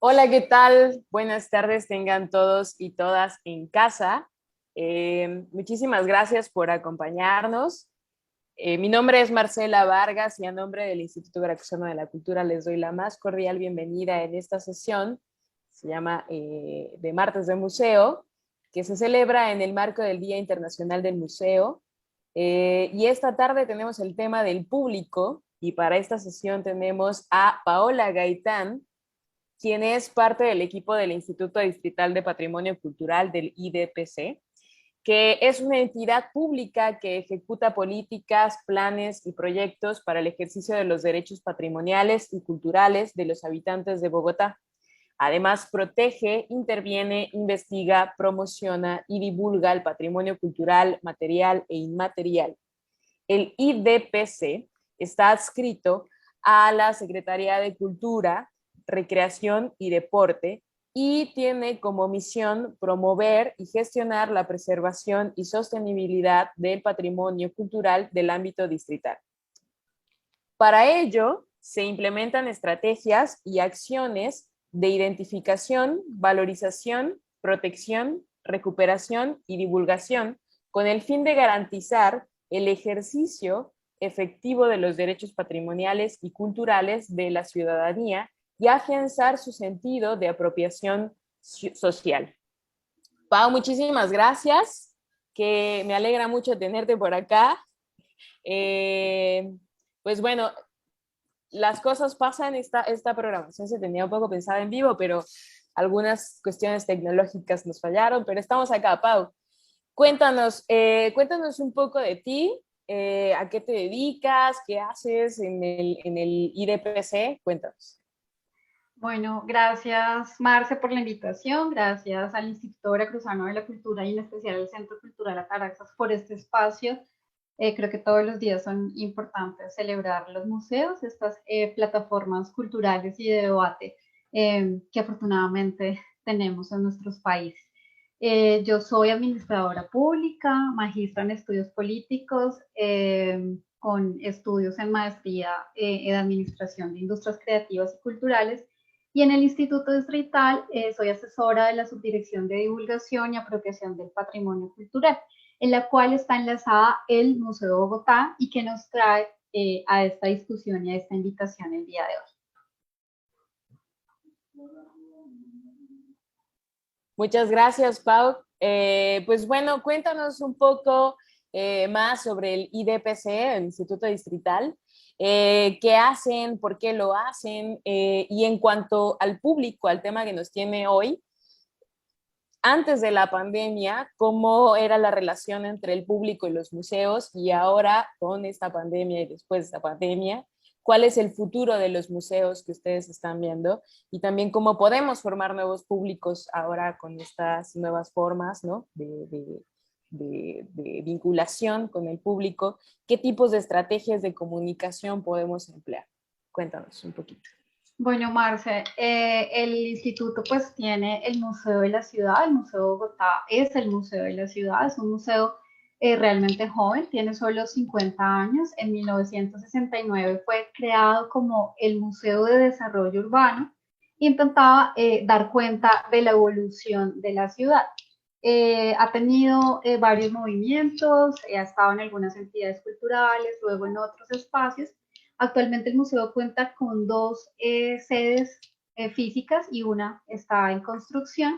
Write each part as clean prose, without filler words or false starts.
Hola, ¿qué tal? Buenas tardes tengan todos y todas en casa. Muchísimas gracias por acompañarnos. Mi nombre es Marcela Vargas y a nombre del Instituto Veracruzano de la Cultura les doy la más cordial bienvenida en esta sesión. Se llama de Martes de Museo, que se celebra en el marco del Día Internacional del Museo. Y esta tarde tenemos el tema del público y para esta sesión tenemos a Paola Gaitán, quien es parte del equipo del Instituto Distrital de Patrimonio Cultural del IDPC, que es una entidad pública que ejecuta políticas, planes y proyectos para el ejercicio de los derechos patrimoniales y culturales de los habitantes de Bogotá. Además, protege, interviene, investiga, promociona y divulga el patrimonio cultural, material e inmaterial. El IDPC está adscrito a la Secretaría de Cultura, Recreación y Deporte y tiene como misión promover y gestionar la preservación y sostenibilidad del patrimonio cultural del ámbito distrital. Para ello, se implementan estrategias y acciones de identificación, valorización, protección, recuperación y divulgación con el fin de garantizar el ejercicio efectivo de los derechos patrimoniales y culturales de la ciudadanía y afianzar su sentido de apropiación social. Pau, muchísimas gracias, que me alegra mucho tenerte por acá. Pues bueno, las cosas pasan, esta programación se tenía un poco pensada en vivo, pero algunas cuestiones tecnológicas nos fallaron, pero estamos acá, Pau. Cuéntanos un poco de ti, a qué te dedicas, qué haces en el IDPC, cuéntanos. Bueno, gracias Marce por la invitación, gracias al Instituto Veracruzano de la Cultura y en especial al Centro Cultural Ataraxas por este espacio. Creo que todos los días son importantes celebrar los museos, estas plataformas culturales y de debate que afortunadamente tenemos en nuestros países. Yo soy administradora pública, magistra en estudios políticos, con estudios en maestría en administración de industrias creativas y culturales. Y en el Instituto Distrital soy asesora de la Subdirección de Divulgación y Apropiación del Patrimonio Cultural, en la cual está enlazada el Museo Bogotá y que nos trae a esta discusión y a esta invitación el día de hoy. Muchas gracias, Pau. Pues bueno, cuéntanos un poco más sobre el IDPC, el Instituto Distrital. ¿Qué hacen? ¿Por qué lo hacen? Y en cuanto al público, al tema que nos tiene hoy, antes de la pandemia, ¿cómo era la relación entre el público y los museos? Y ahora, con esta pandemia y después de esta pandemia, ¿cuál es el futuro de los museos que ustedes están viendo? Y también cómo podemos formar nuevos públicos ahora con estas nuevas formas, ¿no? de vinculación con el público. ¿Qué tipos de estrategias de comunicación podemos emplear? Cuéntanos un poquito. Bueno, Marce, el instituto pues tiene el Museo de la Ciudad, el Museo de Bogotá es el Museo de la Ciudad, es un museo realmente joven, tiene solo 50 años, en 1969 fue creado como el Museo de Desarrollo Urbano e intentaba dar cuenta de la evolución de la ciudad. Ha tenido varios movimientos, ha estado en algunas entidades culturales, luego en otros espacios. Actualmente el museo cuenta con dos sedes físicas y una está en construcción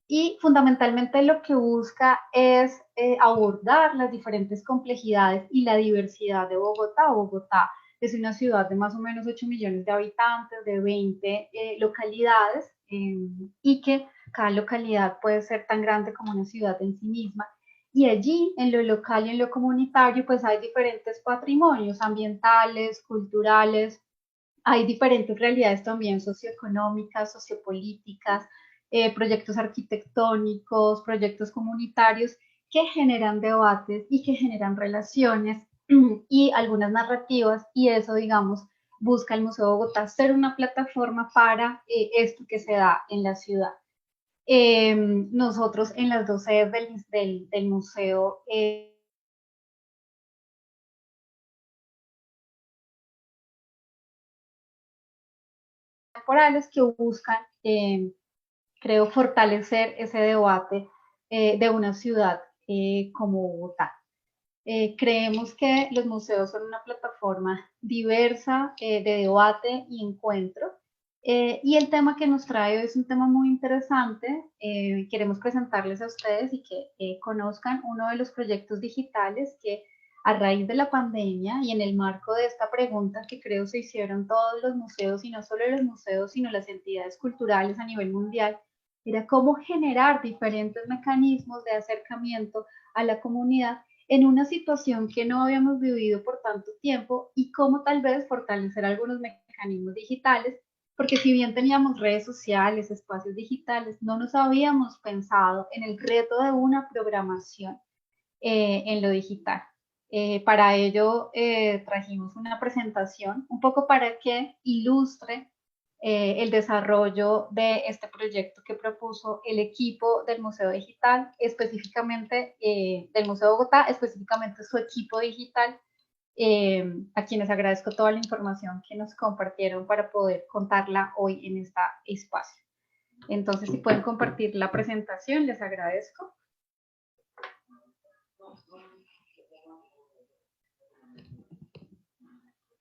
y fundamentalmente lo que busca es abordar las diferentes complejidades y la diversidad de Bogotá. Bogotá es una ciudad de más o menos 8 millones de habitantes, de 20 localidades y que cada localidad puede ser tan grande como una ciudad en sí misma. Y allí, en lo local y en lo comunitario, pues hay diferentes patrimonios ambientales, culturales, hay diferentes realidades también socioeconómicas, sociopolíticas, proyectos arquitectónicos, proyectos comunitarios que generan debates y que generan relaciones y algunas narrativas y eso, digamos, busca el Museo de Bogotá ser una plataforma para esto que se da en la ciudad. Nosotros en las dos sedes del museo temporales que buscan, creo, fortalecer ese debate de una ciudad como Bogotá. Creemos que los museos son una plataforma diversa de debate y encuentro. Y el tema que nos trae hoy es un tema muy interesante. Queremos presentarles a ustedes y que conozcan uno de los proyectos digitales que a raíz de la pandemia y en el marco de esta pregunta que creo se hicieron todos los museos, y no solo los museos, sino las entidades culturales a nivel mundial, era cómo generar diferentes mecanismos de acercamiento a la comunidad en una situación que no habíamos vivido por tanto tiempo y cómo tal vez fortalecer algunos mecanismos digitales, porque si bien teníamos redes sociales, espacios digitales, no nos habíamos pensado en el reto de una programación en lo digital. Para ello trajimos una presentación un poco para que ilustre el desarrollo de este proyecto que propuso el equipo del Museo Digital, específicamente del Museo de Bogotá, específicamente su equipo digital, a quienes agradezco toda la información que nos compartieron para poder contarla hoy en este espacio. Entonces, si pueden compartir la presentación, les agradezco.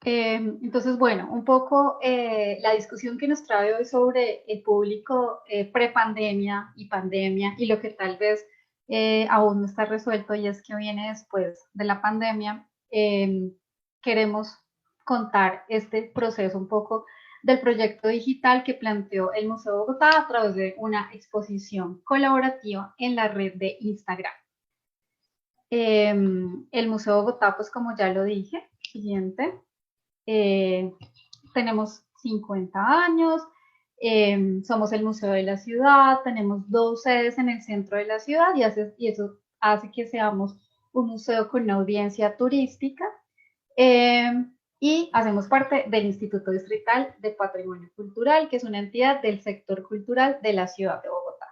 Entonces, bueno, un poco la discusión que nos trae hoy sobre el público prepandemia y pandemia y lo que tal vez aún no está resuelto y es que viene después de la pandemia. Queremos contar este proceso un poco del proyecto digital que planteó el Museo de Bogotá a través de una exposición colaborativa en la red de Instagram. El Museo de Bogotá, pues como ya lo dije, siguiente. Tenemos 50 años, somos el Museo de la Ciudad, tenemos 2 sedes en el centro de la ciudad y eso hace que seamos un museo con una audiencia turística y hacemos parte del Instituto Distrital de Patrimonio Cultural, que es una entidad del sector cultural de la ciudad de Bogotá.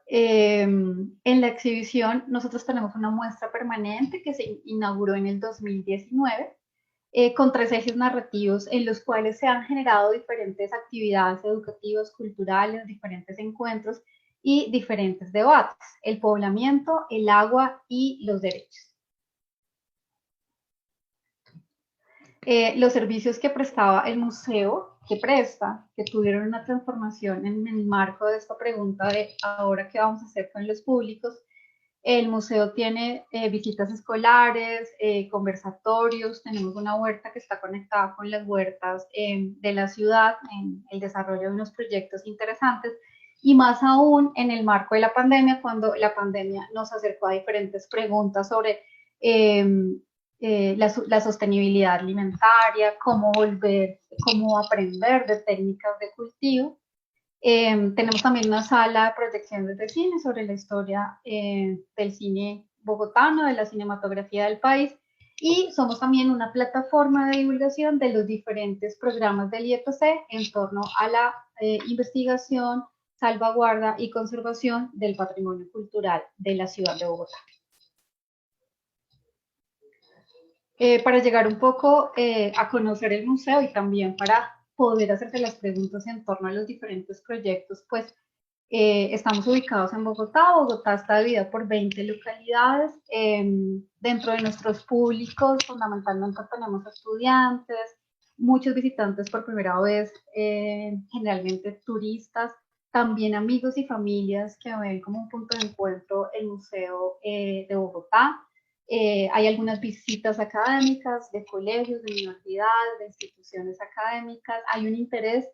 En la exhibición nosotros tenemos una muestra permanente que se inauguró en el 2019 con 3 ejes narrativos en los cuales se han generado diferentes actividades educativas, culturales, diferentes encuentros y diferentes debates: el poblamiento, el agua y los derechos. Los servicios que prestaba el museo, que presta, que tuvieron una transformación en el marco de esta pregunta de ahora qué vamos a hacer con los públicos. El museo tiene visitas escolares, conversatorios, tenemos una huerta que está conectada con las huertas de la ciudad en el desarrollo de unos proyectos interesantes, y más aún en el marco de la pandemia, cuando la pandemia nos acercó a diferentes preguntas sobre la sostenibilidad alimentaria, cómo volver, cómo aprender de técnicas de cultivo. Tenemos también una sala de proyecciones de cine sobre la historia del cine bogotano, de la cinematografía del país, y somos también una plataforma de divulgación de los diferentes programas del IEPC en torno a la investigación, salvaguarda y conservación del patrimonio cultural de la ciudad de Bogotá. Para llegar un poco a conocer el museo y también para poder hacerte las preguntas en torno a los diferentes proyectos, pues estamos ubicados en Bogotá. Bogotá está dividida por 20 localidades. Dentro de nuestros públicos, fundamentalmente tenemos estudiantes, muchos visitantes por primera vez, generalmente turistas, también amigos y familias que ven como un punto de encuentro el Museo de Bogotá. Hay algunas visitas académicas de colegios, de universidades, de instituciones académicas. Hay un interés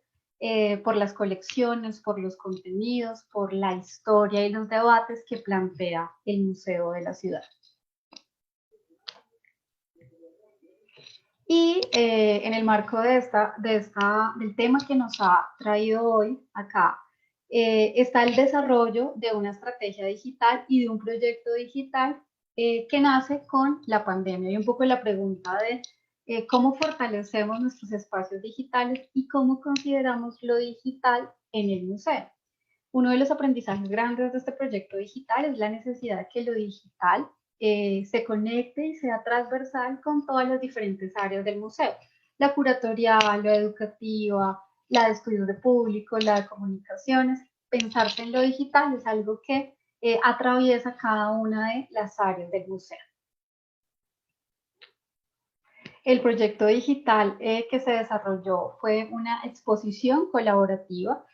por las colecciones, por los contenidos, por la historia y los debates que plantea el Museo de la Ciudad. Y en el marco del tema que nos ha traído hoy acá, está el desarrollo de una estrategia digital y de un proyecto digital que nace con la pandemia. Y un poco la pregunta de cómo fortalecemos nuestros espacios digitales y cómo consideramos lo digital en el museo. Uno de los aprendizajes grandes de este proyecto digital es la necesidad de que lo digital se conecte y sea transversal con todas las diferentes áreas del museo. La curatorial, la educativa, la de estudios de público, la de comunicaciones. Pensarse en lo digital es algo que atraviesa cada una de las áreas del museo. El proyecto digital que se desarrolló fue una exposición colaborativa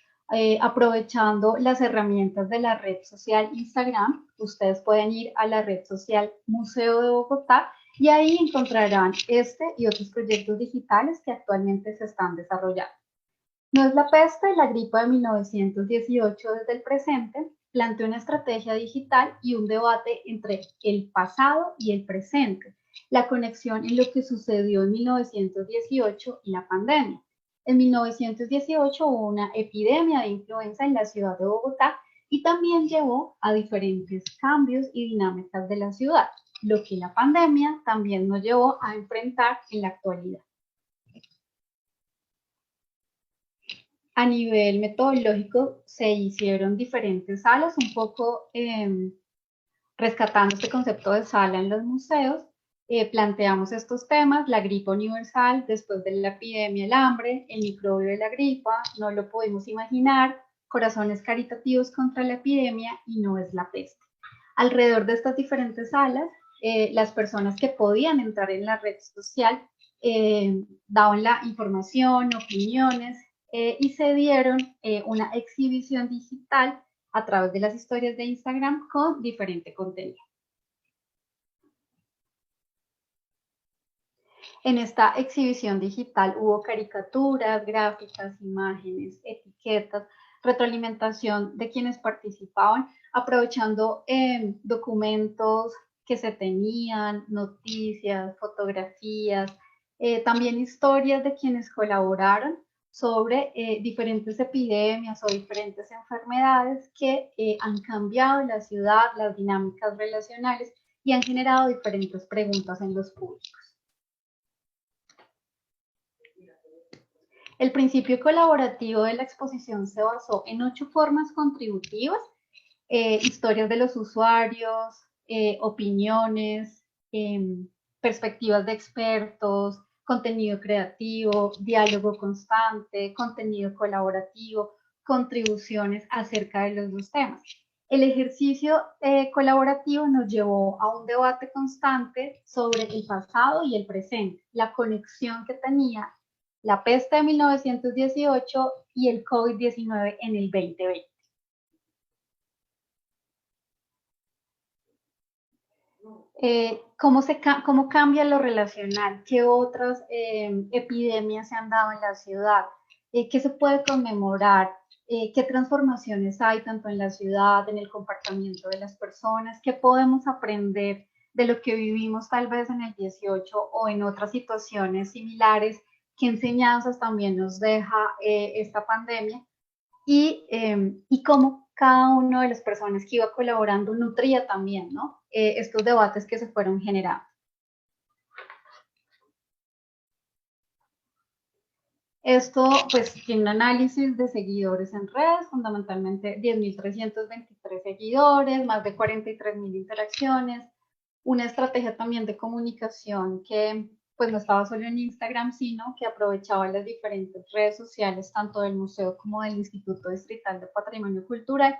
aprovechando las herramientas de la red social Instagram. Ustedes pueden ir a la red social Museo de Bogotá y ahí encontrarán este y otros proyectos digitales que actualmente se están desarrollando. No es la peste, la gripa de 1918 desde el presente, planteó una estrategia digital y un debate entre el pasado y el presente, la conexión en lo que sucedió en 1918 y la pandemia. En 1918 hubo una epidemia de influenza en la ciudad de Bogotá y también llevó a diferentes cambios y dinámicas de la ciudad, lo que la pandemia también nos llevó a enfrentar en la actualidad. A nivel metodológico se hicieron diferentes salas, un poco rescatando este concepto de sala en los museos. Planteamos estos temas, la gripa universal, después de la epidemia, el hambre, el microbio de la gripa, no lo podemos imaginar, corazones caritativos contra la epidemia y no es la peste. Alrededor de estas diferentes salas, las personas que podían entrar en la red social daban la información, opiniones, y se dieron una exhibición digital a través de las historias de Instagram con diferente contenido. En esta exhibición digital hubo caricaturas, gráficas, imágenes, etiquetas, retroalimentación de quienes participaban, aprovechando documentos que se tenían, noticias, fotografías, también historias de quienes colaboraron sobre diferentes epidemias o diferentes enfermedades que han cambiado la ciudad, las dinámicas relacionales y han generado diferentes preguntas en los públicos. El principio colaborativo de la exposición se basó en 8 formas contributivas, historias de los usuarios, opiniones, perspectivas de expertos, contenido creativo, diálogo constante, contenido colaborativo, contribuciones acerca de los dos temas. El ejercicio colaborativo nos llevó a un debate constante sobre el pasado y el presente, la conexión que tenía la peste de 1918 y el COVID-19 en el 2020. ¿Cómo cambia lo relacional? ¿Qué otras epidemias se han dado en la ciudad? ¿Qué se puede conmemorar? ¿Qué transformaciones hay tanto en la ciudad, en el comportamiento de las personas? ¿Qué podemos aprender de lo que vivimos tal vez en el 18 o en otras situaciones similares? ¿Qué enseñanzas también nos deja esta pandemia? Y cómo cada una de las personas que iba colaborando nutría también, ¿no? Estos debates que se fueron generando. Esto pues tiene un análisis de seguidores en redes, fundamentalmente 10.323 seguidores, más de 43.000 interacciones, una estrategia también de comunicación que pues no estaba solo en Instagram, sino que aprovechaba las diferentes redes sociales, tanto del museo como del Instituto Distrital de Patrimonio Cultural,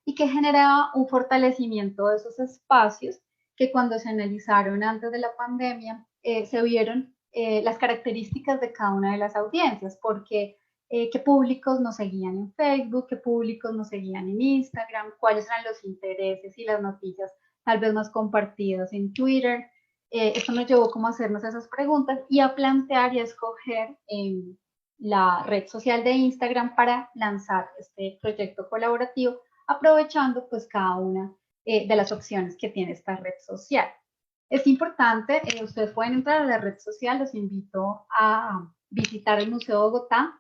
y que generaba un fortalecimiento de esos espacios que cuando se analizaron antes de la pandemia, se vieron las características de cada una de las audiencias, porque qué públicos nos seguían en Facebook, qué públicos nos seguían en Instagram, cuáles eran los intereses y las noticias tal vez más compartidas en Twitter. Esto nos llevó como a hacernos esas preguntas y a plantear y a escoger la red social de Instagram para lanzar este proyecto colaborativo, aprovechando pues cada una de las opciones que tiene esta red social. Es importante, ustedes pueden entrar a la red social, los invito a visitar el Museo de Bogotá,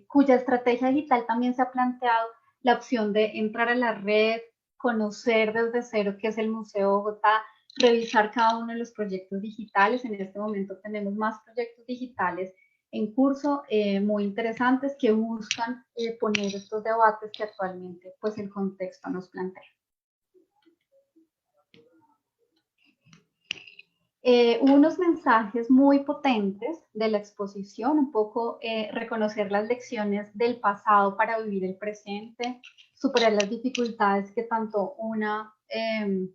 cuya estrategia digital también se ha planteado la opción de entrar a la red, conocer desde cero qué es el Museo de Bogotá, revisar cada uno de los proyectos digitales. En este momento tenemos más proyectos digitales en curso muy interesantes que buscan poner estos debates que actualmente pues el contexto nos plantea. Unos mensajes muy potentes de la exposición, un poco reconocer las lecciones del pasado para vivir el presente, superar las dificultades que tanto una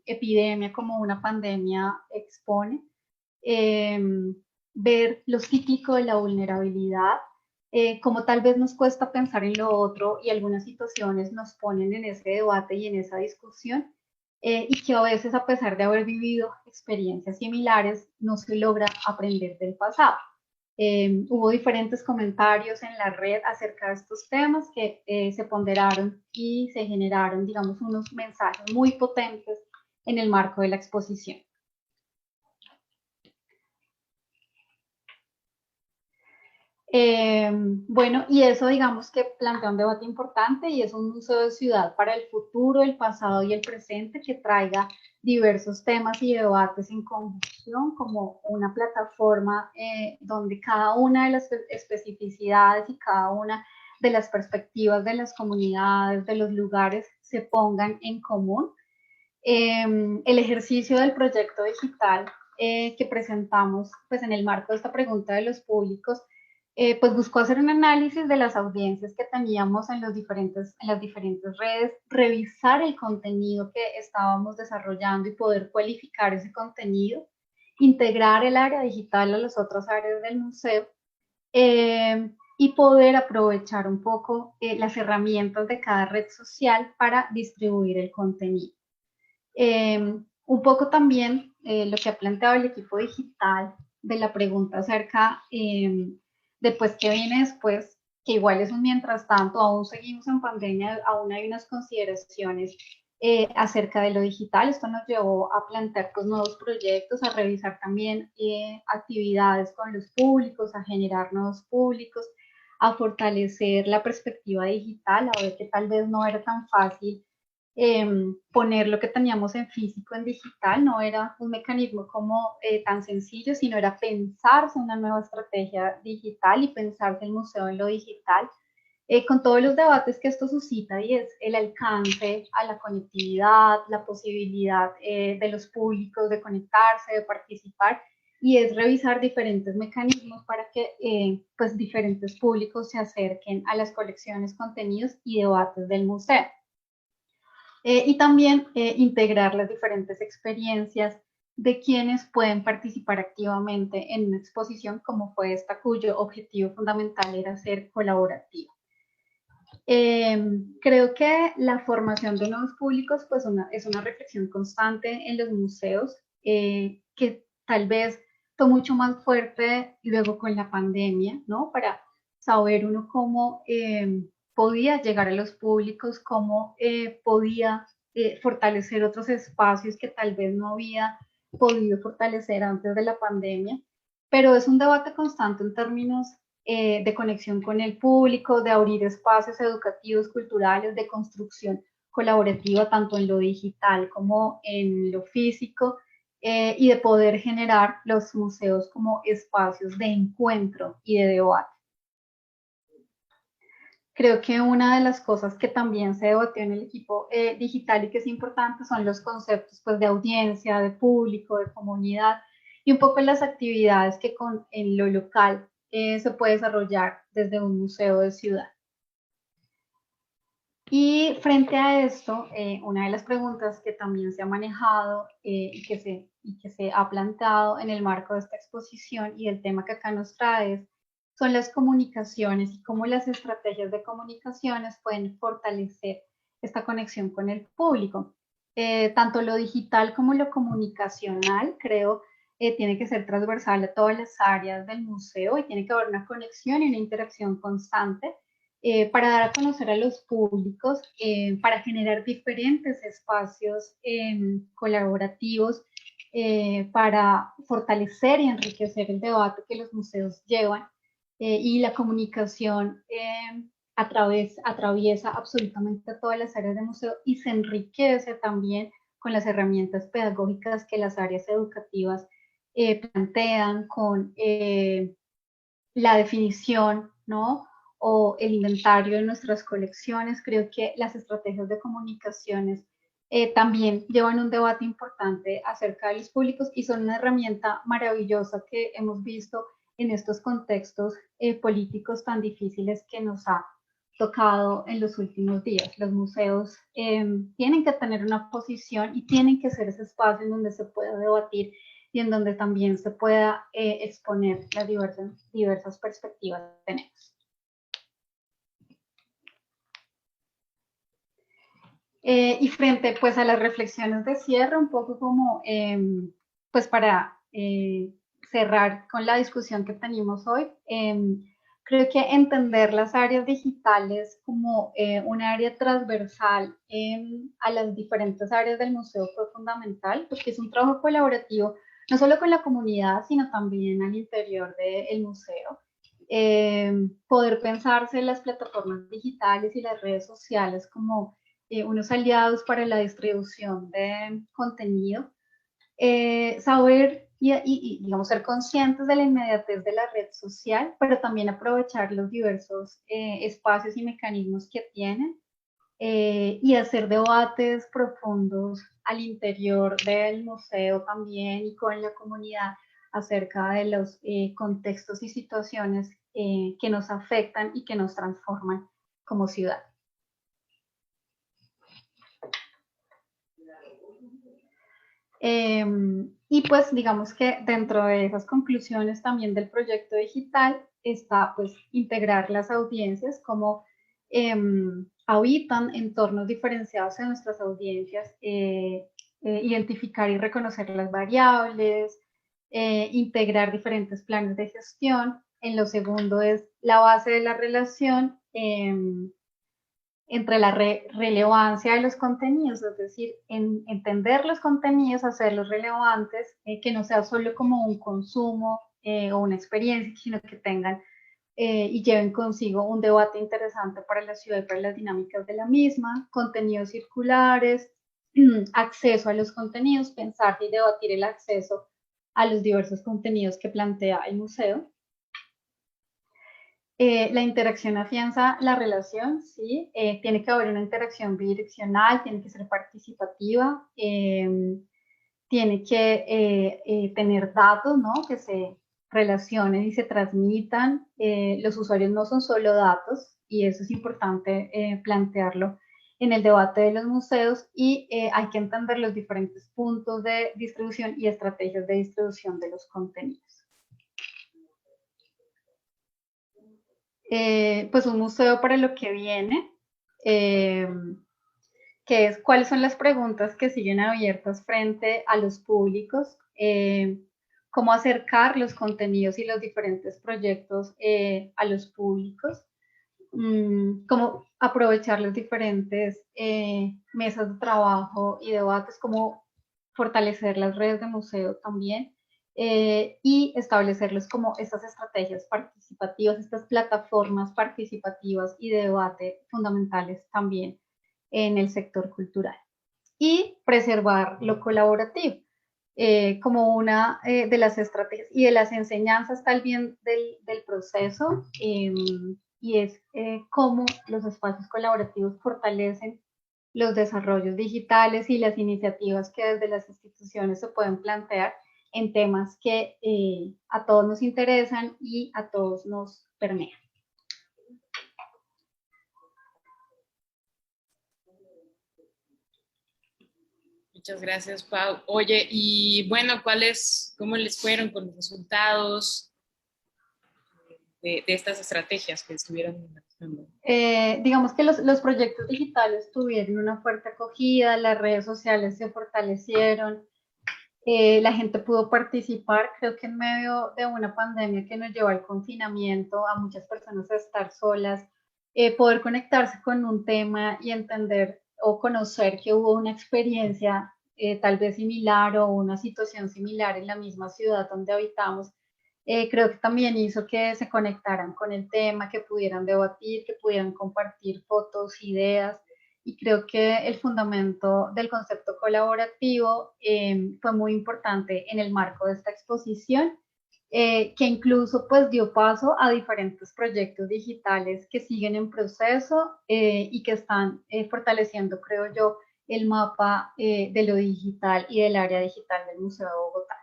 epidemia como una pandemia expone, ver lo cíclico de la vulnerabilidad, como tal vez nos cuesta pensar en lo otro y algunas situaciones nos ponen en ese debate y en esa discusión, y que a veces, a pesar de haber vivido experiencias similares, no se logra aprender del pasado. Hubo diferentes comentarios en la red acerca de estos temas que se ponderaron y se generaron, digamos, unos mensajes muy potentes en el marco de la exposición. Bueno, y eso digamos que plantea un debate importante y es un museo de ciudad para el futuro, el pasado y el presente que traiga diversos temas y debates en conjunción como una plataforma donde cada una de las especificidades y cada una de las perspectivas de las comunidades, de los lugares, se pongan en común. El ejercicio del proyecto digital que presentamos pues en el marco de esta pregunta de los públicos pues buscó hacer un análisis de las audiencias que teníamos en las diferentes redes, revisar el contenido que estábamos desarrollando y poder cualificar ese contenido, integrar el área digital a las otras áreas del museo y poder aprovechar un poco las herramientas de cada red social para distribuir el contenido. Un poco también lo que ha planteado el equipo digital de la pregunta acerca de pues qué viene después, que igual es un mientras tanto, aún seguimos en pandemia, aún hay unas consideraciones acerca de lo digital. Esto nos llevó a plantear pues nuevos proyectos, a revisar también actividades con los públicos, a generar nuevos públicos, a fortalecer la perspectiva digital, a ver que tal vez no era tan fácil poner lo que teníamos en físico en digital, no era un mecanismo como tan sencillo, sino era pensarse una nueva estrategia digital y pensarse el museo en lo digital, con todos los debates que esto suscita y es el alcance a la conectividad, la posibilidad de los públicos de conectarse, de participar, y es revisar diferentes mecanismos para que pues diferentes públicos se acerquen a las colecciones, contenidos y debates del museo. Y también integrar las diferentes experiencias de quienes pueden participar activamente en una exposición como fue esta, cuyo objetivo fundamental era ser colaborativa. Creo que la formación de nuevos públicos pues es una reflexión constante en los museos que tal vez fue mucho más fuerte luego con la pandemia, ¿no? Para saber uno cómo podía llegar a los públicos, cómo podía fortalecer otros espacios que tal vez no había podido fortalecer antes de la pandemia, pero es un debate constante en términos de conexión con el público, de abrir espacios educativos, culturales, de construcción colaborativa, tanto en lo digital como en lo físico, y de poder generar los museos como espacios de encuentro y de debate. Creo que una de las cosas que también se debatió en el equipo digital y que es importante son los conceptos pues, de audiencia, de público, de comunidad y un poco las actividades que en lo local se puede desarrollar desde un museo de ciudad. Y frente a esto, una de las preguntas que también se ha manejado y que se ha planteado en el marco de esta exposición y el tema que acá nos trae son las comunicaciones y cómo las estrategias de comunicaciones pueden fortalecer esta conexión con el público. Tanto lo digital como lo comunicacional, creo, tiene que ser transversal a todas las áreas del museo y tiene que haber una conexión y una interacción constante para dar a conocer a los públicos, para generar diferentes espacios colaborativos, para fortalecer y enriquecer el debate que los museos llevan y la comunicación atraviesa absolutamente todas las áreas del museo y se enriquece también con las herramientas pedagógicas que las áreas educativas plantean, con la definición, ¿no? O el inventario de nuestras colecciones. Creo que las estrategias de comunicaciones también llevan un debate importante acerca de los públicos y son una herramienta maravillosa que hemos visto en estos contextos políticos tan difíciles que nos ha tocado en los últimos días. Los museos tienen que tener una posición y tienen que ser ese espacio en donde se pueda debatir y en donde también se pueda exponer las diversas perspectivas que tenemos. Y frente pues a las reflexiones de cierre, un poco como pues para cerrar con la discusión que tenemos hoy, creo que entender las áreas digitales como un área transversal a las diferentes áreas del museo fue fundamental, porque es un trabajo colaborativo no solo con la comunidad, sino también al interior del museo. Poder pensarse las plataformas digitales y las redes sociales como unos aliados para la distribución de contenido, saber digamos, ser conscientes de la inmediatez de la red social, pero también aprovechar los diversos espacios y mecanismos que tienen y hacer debates profundos al interior del museo también y con la comunidad acerca de los contextos y situaciones que nos afectan y que nos transforman como ciudad. Y pues digamos que dentro de esas conclusiones también del proyecto digital está pues integrar las audiencias, como habitan entornos diferenciados en nuestras audiencias, identificar y reconocer las variables, integrar diferentes planes de gestión. En lo segundo es la base de la relación entre la relevancia de los contenidos, es decir, en entender los contenidos, hacerlos relevantes, que no sea solo como un consumo o una experiencia, sino que tengan y lleven consigo un debate interesante para la ciudad y para las dinámicas de la misma, contenidos circulares, acceso a los contenidos, pensar y debatir el acceso a los diversos contenidos que plantea el museo. La interacción afianza la relación, sí, tiene que haber una interacción bidireccional, tiene que ser participativa, tiene que tener datos, ¿no? Que se relacionen y se transmitan. Los usuarios no son solo datos y eso es importante plantearlo en el debate de los museos y hay que entender los diferentes puntos de distribución y estrategias de distribución de los contenidos. Pues un museo para lo que viene, que es cuáles son las preguntas que siguen abiertas frente a los públicos, cómo acercar los contenidos y los diferentes proyectos a los públicos, cómo aprovechar las diferentes mesas de trabajo y debates, cómo fortalecer las redes de museo también, y establecerles como estas estrategias participativas, estas plataformas participativas y de debate fundamentales también en el sector cultural. Y preservar lo colaborativo como una de las estrategias y de las enseñanzas también del proceso, y es cómo los espacios colaborativos fortalecen los desarrollos digitales y las iniciativas que desde las instituciones se pueden plantear en temas que a todos nos interesan y a todos nos permean. Muchas gracias, Pau. Oye, y bueno, cómo les fueron con los resultados de estas estrategias que estuvieron manejando? Digamos que los proyectos digitales tuvieron una fuerte acogida, las redes sociales se fortalecieron, la gente pudo participar, creo que en medio de una pandemia que nos llevó al confinamiento, a muchas personas a estar solas, poder conectarse con un tema y entender o conocer que hubo una experiencia tal vez similar o una situación similar en la misma ciudad donde habitamos, creo que también hizo que se conectaran con el tema, que pudieran debatir, que pudieran compartir fotos, ideas, y creo que el fundamento del concepto colaborativo fue muy importante en el marco de esta exposición que incluso pues dio paso a diferentes proyectos digitales que siguen en proceso y que están fortaleciendo, creo yo, el mapa de lo digital y del área digital del Museo de Bogotá.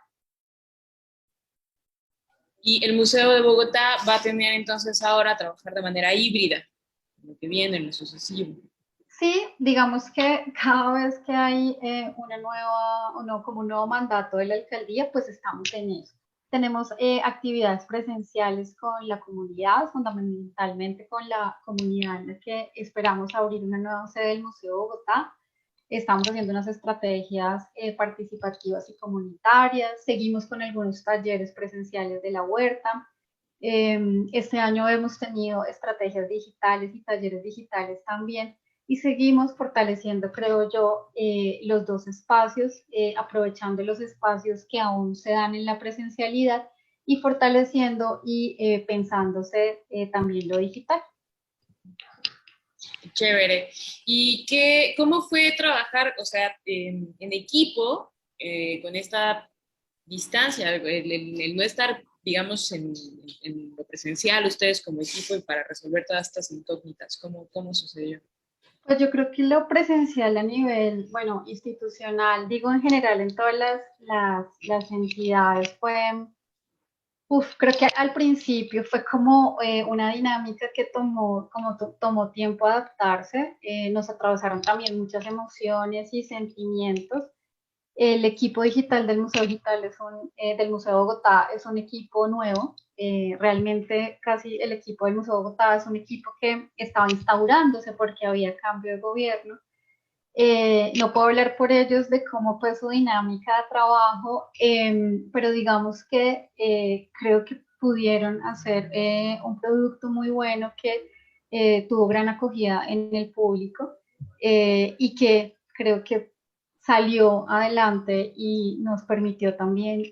Y el Museo de Bogotá va a tener entonces ahora a trabajar de manera híbrida, lo que viene, en lo sucesivo. Sí, digamos que cada vez que hay una nueva, o no, como un nuevo mandato de la alcaldía, pues estamos en eso. Tenemos actividades presenciales con la comunidad, fundamentalmente con la comunidad en la que esperamos abrir una nueva sede del Museo de Bogotá. Estamos haciendo unas estrategias participativas y comunitarias. Seguimos con algunos talleres presenciales de la huerta. Este año hemos tenido estrategias digitales y talleres digitales también y seguimos fortaleciendo, creo yo, los dos espacios, aprovechando los espacios que aún se dan en la presencialidad y fortaleciendo y pensándose también lo digital. Chévere. ¿Y cómo fue trabajar, o sea, en equipo con esta distancia, el no estar, digamos, en lo presencial, ustedes como equipo y para resolver todas estas incógnitas? ¿Cómo sucedió? Pues yo creo que lo presencial a nivel, bueno, institucional, digo en general en todas las entidades, fue, creo que al principio fue como una dinámica que tomó tiempo adaptarse, nos atravesaron también muchas emociones y sentimientos. El equipo digital del Museo Digital del Museo de Bogotá es un equipo nuevo. Realmente casi el equipo del Museo de Bogotá es un equipo que estaba instaurándose porque había cambio de gobierno. No puedo hablar por ellos de cómo fue su dinámica de trabajo, pero digamos que creo que pudieron hacer un producto muy bueno que tuvo gran acogida en el público y que creo que salió adelante y nos permitió también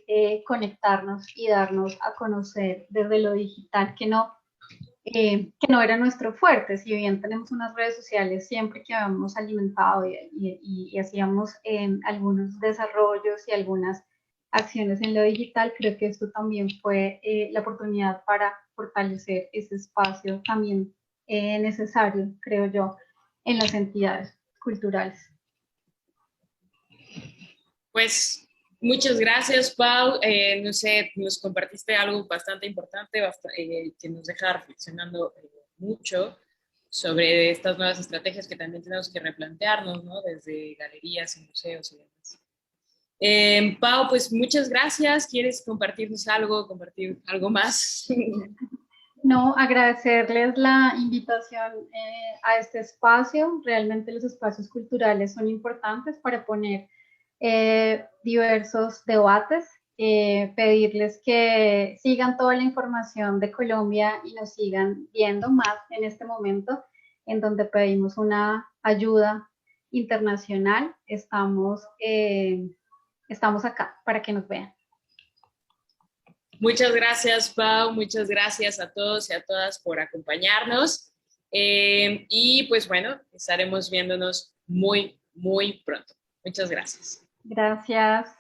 conectarnos y darnos a conocer desde lo digital, que no era nuestro fuerte, si bien tenemos unas redes sociales siempre que habíamos alimentado y hacíamos algunos desarrollos y algunas acciones en lo digital, creo que esto también fue la oportunidad para fortalecer ese espacio también necesario, creo yo, en las entidades culturales. Pues muchas gracias, Pau. No sé, nos compartiste algo bastante importante que nos deja reflexionando mucho sobre estas nuevas estrategias que también tenemos que replantearnos, ¿no? Desde galerías y museos y demás. Pau, pues muchas gracias. ¿Quieres compartir algo más? No, agradecerles la invitación a este espacio. Realmente los espacios culturales son importantes para poner diversos debates, pedirles que sigan toda la información de Colombia y nos sigan viendo más en este momento en donde pedimos una ayuda internacional. Estamos acá para que nos vean. Muchas gracias, Pau. Muchas gracias a todos y a todas por acompañarnos. Y pues bueno, estaremos viéndonos muy, muy pronto. Muchas gracias. Gracias.